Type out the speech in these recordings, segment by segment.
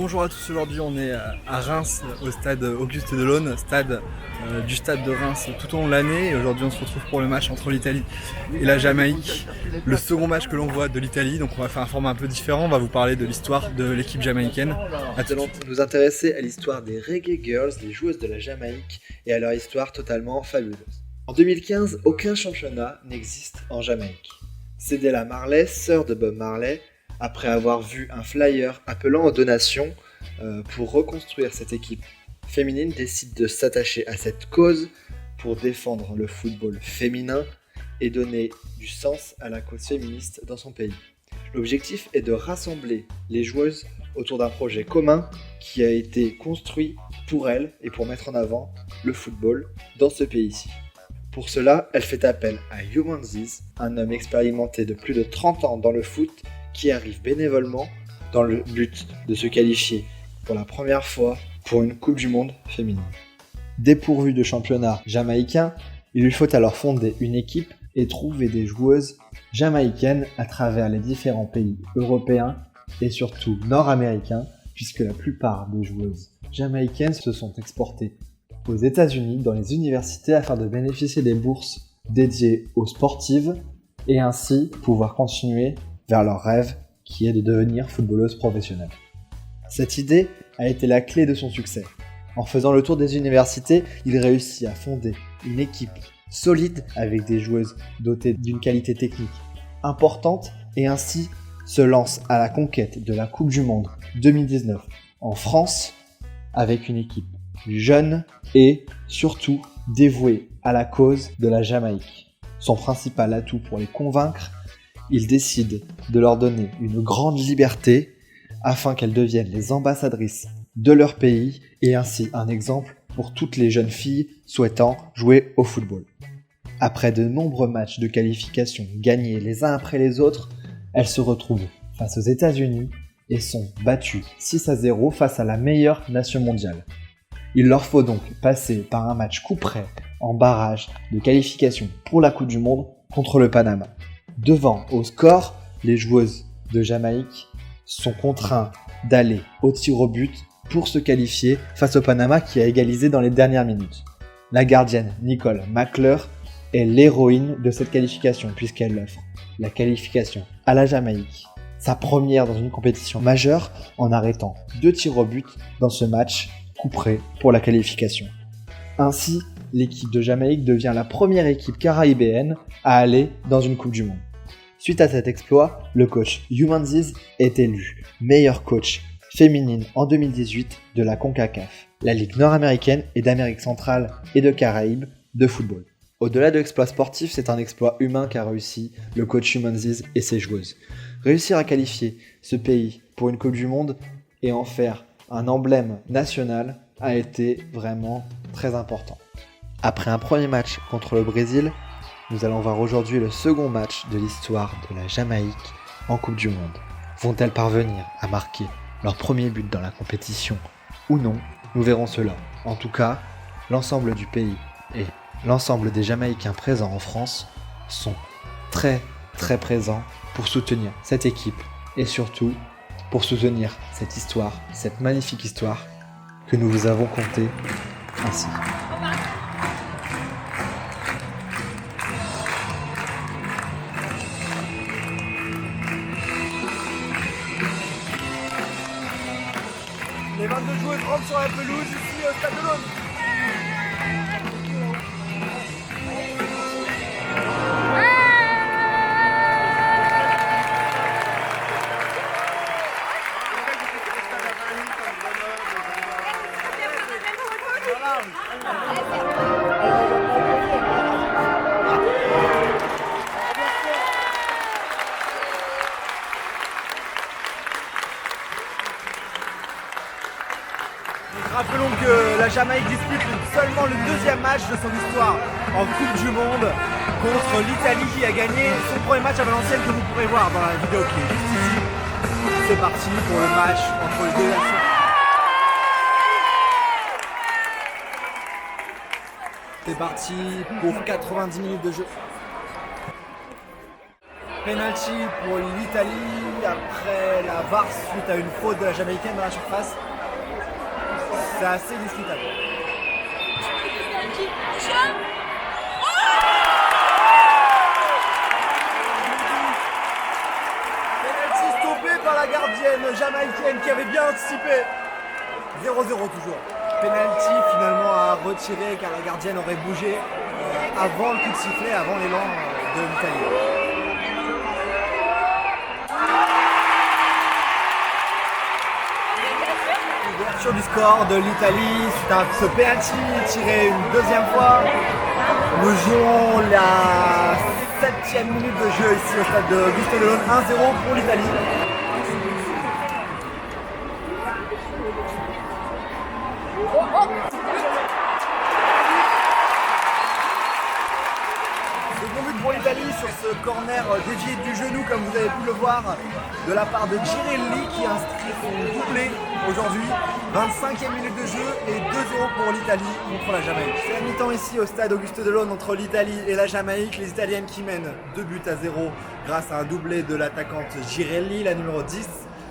Bonjour à tous, aujourd'hui on est à Reims, au stade Auguste Delaune, du stade de Reims tout au long de l'année. Et aujourd'hui on se retrouve pour le match entre l'Italie et la Jamaïque. Le second match que l'on voit de l'Italie, donc on va faire un format un peu différent, on va vous parler de l'histoire de l'équipe jamaïcaine. Nous allons nous intéresser à l'histoire des Reggae Girls, les joueuses de la Jamaïque, et à leur histoire totalement fabuleuse. En 2015, aucun championnat n'existe en Jamaïque. Cédella Marley, sœur de Bob Marley, après avoir vu un flyer appelant aux donations pour reconstruire cette équipe féminine, décide de s'attacher à cette cause pour défendre le football féminin et donner du sens à la cause féministe dans son pays. L'objectif est de rassembler les joueuses autour d'un projet commun qui a été construit pour elles et pour mettre en avant le football dans ce pays-ci. Pour cela, elle fait appel à Humanziz, un homme expérimenté de plus de 30 ans dans le foot qui arrive bénévolement dans le but de se qualifier pour la première fois pour une Coupe du Monde féminine. Dépourvu de championnat jamaïcain, il lui faut alors fonder une équipe et trouver des joueuses jamaïcaines à travers les différents pays européens et surtout nord-américains, puisque la plupart des joueuses jamaïcaines se sont exportées aux États-Unis dans les universités afin de bénéficier des bourses dédiées aux sportives et ainsi pouvoir continuer vers leur rêve qui est de devenir footballeuse professionnelle. Cette idée a été la clé de son succès. En faisant le tour des universités, il réussit à fonder une équipe solide avec des joueuses dotées d'une qualité technique importante et ainsi se lance à la conquête de la Coupe du Monde 2019 en France avec une équipe jeune et surtout dévouée à la cause de la Jamaïque. Son principal atout pour les convaincre, il décide de leur donner une grande liberté afin qu'elles deviennent les ambassadrices de leur pays et ainsi un exemple pour toutes les jeunes filles souhaitant jouer au football. Après de nombreux matchs de qualification gagnés les uns après les autres, elles se retrouvent face aux États-Unis et sont battues 6-0 face à la meilleure nation mondiale. Il leur faut donc passer par un match coup près en barrage de qualification pour la Coupe du Monde contre le Panama. Devant au score, les joueuses de Jamaïque sont contraintes d'aller au tir au but pour se qualifier face au Panama qui a égalisé dans les dernières minutes. La gardienne Nicole McClure est l'héroïne de cette qualification puisqu'elle offre la qualification à la Jamaïque, sa première dans une compétition majeure en arrêtant 2 tirs au but dans ce match couperé pour la qualification. Ainsi, l'équipe de Jamaïque devient la première équipe caraïbéenne à aller dans une Coupe du Monde. Suite à cet exploit, le coach Humanziz est élu meilleur coach féminine en 2018 de la CONCACAF, la ligue nord-américaine et d'Amérique centrale et de Caraïbes de football. Au-delà de l'exploit sportif, c'est un exploit humain qu'a réussi le coach Humanziz et ses joueuses. Réussir à qualifier ce pays pour une Coupe du Monde et en faire un emblème national a été vraiment très important. Après un premier match contre le Brésil, nous allons voir aujourd'hui le second match de l'histoire de la Jamaïque en Coupe du Monde. Vont-elles parvenir à marquer leur premier but dans la compétition ou non? Nous verrons cela. En tout cas, l'ensemble du pays et l'ensemble des Jamaïcains présents en France sont très présents pour soutenir cette équipe et surtout pour soutenir cette histoire, cette magnifique histoire que nous vous avons contée ainsi. Les 22 joueuses rentrent sur la pelouse ici au stade de l'Aune. Rappelons que la Jamaïque dispute seulement le deuxième match de son histoire en Coupe du Monde contre l'Italie qui a gagné son premier match à Valenciennes que vous pourrez voir dans la vidéo qui est juste ici. C'est parti pour le match entre les deux nations. C'est parti pour 90 minutes de jeu. Penalty pour l'Italie après la VAR suite à une faute de la Jamaïcaine dans la surface. C'est assez discutable. Penalty stoppé par la gardienne jamaïcaine qui avait bien anticipé. 0-0 toujours. Penalty finalement à retirer car la gardienne aurait bougé avant le coup de sifflet, avant l'élan de l'Italie. Ouverture du score de l'Italie suite à ce penalty tiré une deuxième fois. Nous jouons la 7e minute de jeu ici au stade de Auguste Delaune, 1-0 pour l'Italie. Second but pour l'Italie sur ce corner dévié du genou, comme vous avez pu le voir, de la part de Girelli qui inscrit son doublé aujourd'hui. 25e minute de jeu et 2-0 pour l'Italie contre la Jamaïque. C'est la mi-temps ici au stade Auguste Delaune entre l'Italie et la Jamaïque. Les Italiennes qui mènent 2-0 grâce à un doublé de l'attaquante Girelli, la numéro 10,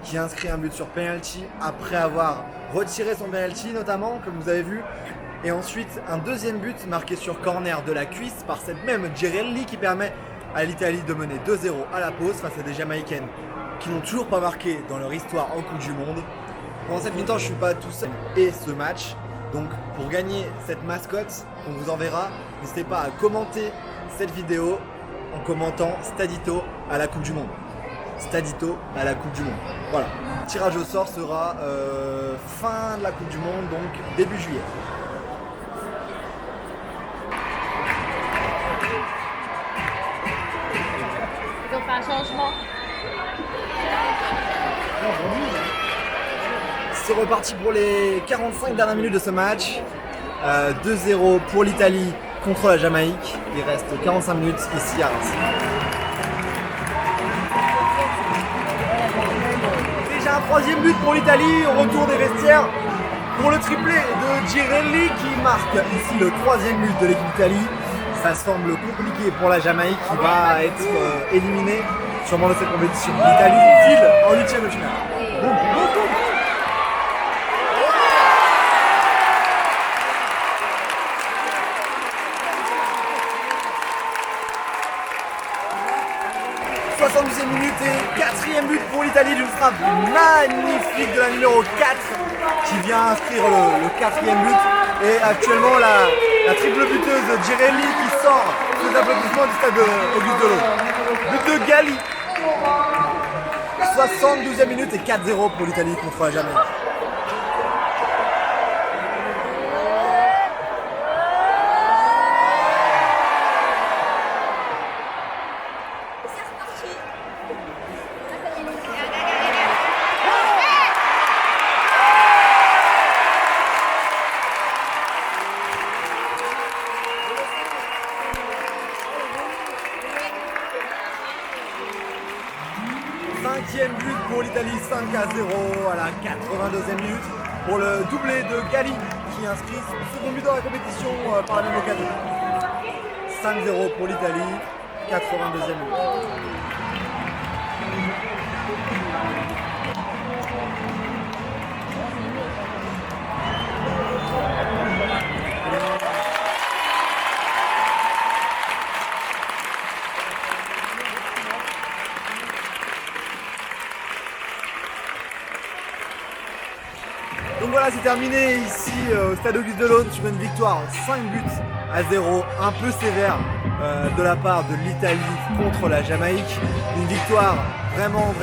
qui inscrit un but sur penalty après avoir retiré son penalty notamment, comme vous avez vu. Et ensuite un deuxième but marqué sur corner de la cuisse par cette même Girelli qui permet à l'Italie de mener 2-0 à la pause face à des Jamaïcaines qui n'ont toujours pas marqué dans leur histoire en Coupe du Monde. Pendant cette mi-temps, je ne suis pas tout seul et ce match. Donc pour gagner cette mascotte, on vous enverra. N'hésitez pas à commenter cette vidéo en commentant Stadito à la Coupe du Monde. Stadito à la Coupe du Monde. Voilà. Le tirage au sort sera fin de la Coupe du Monde, donc début juillet. Ils ont fait un changement. C'est reparti pour les 45 dernières minutes de ce match. 2-0 pour l'Italie contre la Jamaïque. Il reste 45 minutes ici à Reims. Déjà un troisième but pour l'Italie au retour des vestiaires pour le triplé de Girelli qui marque ici le troisième but de l'équipe d'Italie. Ça semble compliqué pour la Jamaïque qui va être éliminée sûrement de cette compétition. L'Italie file en 8e de finale. Boum. 72e minute et 4e but pour l'Italie d'une frappe magnifique de la numéro 4 qui vient inscrire le 4e but. Et actuellement la triple buteuse Girelli qui sort des applaudissements du stade Auguste Delaune. But de Galli. 72e minute et 4-0 pour l'Italie contre la Jamaïque. Cinquième but pour l'Italie, 5-0 à la 82e minute pour le doublé de Galli qui inscrit son second but dans la compétition par la même occasion. 5-0 pour l'Italie, 82e minute. Donc voilà, c'est terminé ici au stade Auguste Delaune sur une victoire 5-0, un peu sévère de la part de l'Italie contre la Jamaïque. Une victoire vraiment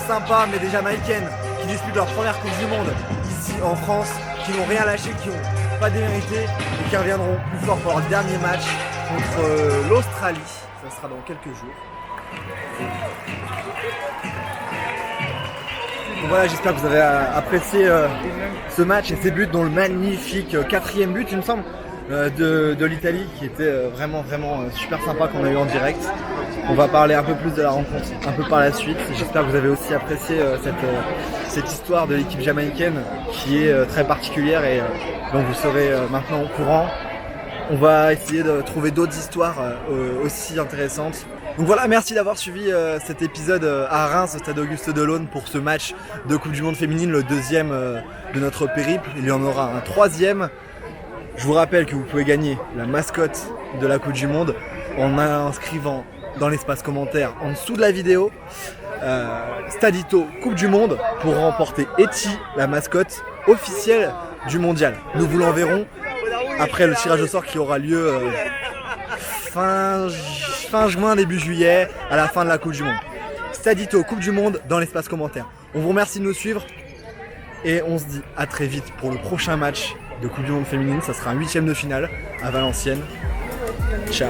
sympa, mais des Jamaïcaines qui disputent leur première Coupe du Monde ici en France, qui n'ont rien lâché, qui n'ont pas démérité et qui reviendront plus fort pour leur dernier match contre l'Australie. Ça sera dans quelques jours. Donc voilà, j'espère que vous avez apprécié ce match et ces buts, dont le magnifique 4e but, il me semble, de l'Italie, qui était vraiment super sympa, qu'on a eu en direct. On va parler un peu plus de la rencontre un peu par la suite. J'espère que vous avez aussi apprécié cette histoire de l'équipe jamaïcaine qui est très particulière et dont vous serez maintenant au courant. On va essayer de trouver d'autres histoires aussi intéressantes Donc voilà, merci d'avoir suivi cet épisode à Reims, au stade Auguste Delaune, pour ce match de Coupe du Monde féminine, le deuxième de notre périple. Il y en aura un troisième. Je vous rappelle que vous pouvez gagner la mascotte de la Coupe du Monde en inscrivant dans l'espace commentaire en dessous de la vidéo Stadito Coupe du Monde pour remporter Eti, la mascotte officielle du mondial. Nous vous l'enverrons après le tirage au sort qui aura lieu fin juin, début juillet, à la fin de la Coupe du Monde. Stadito Coupe du Monde dans l'espace commentaire. On vous remercie de nous suivre et on se dit à très vite pour le prochain match de Coupe du Monde féminine. Ça sera un 8e de finale à Valenciennes. Ciao.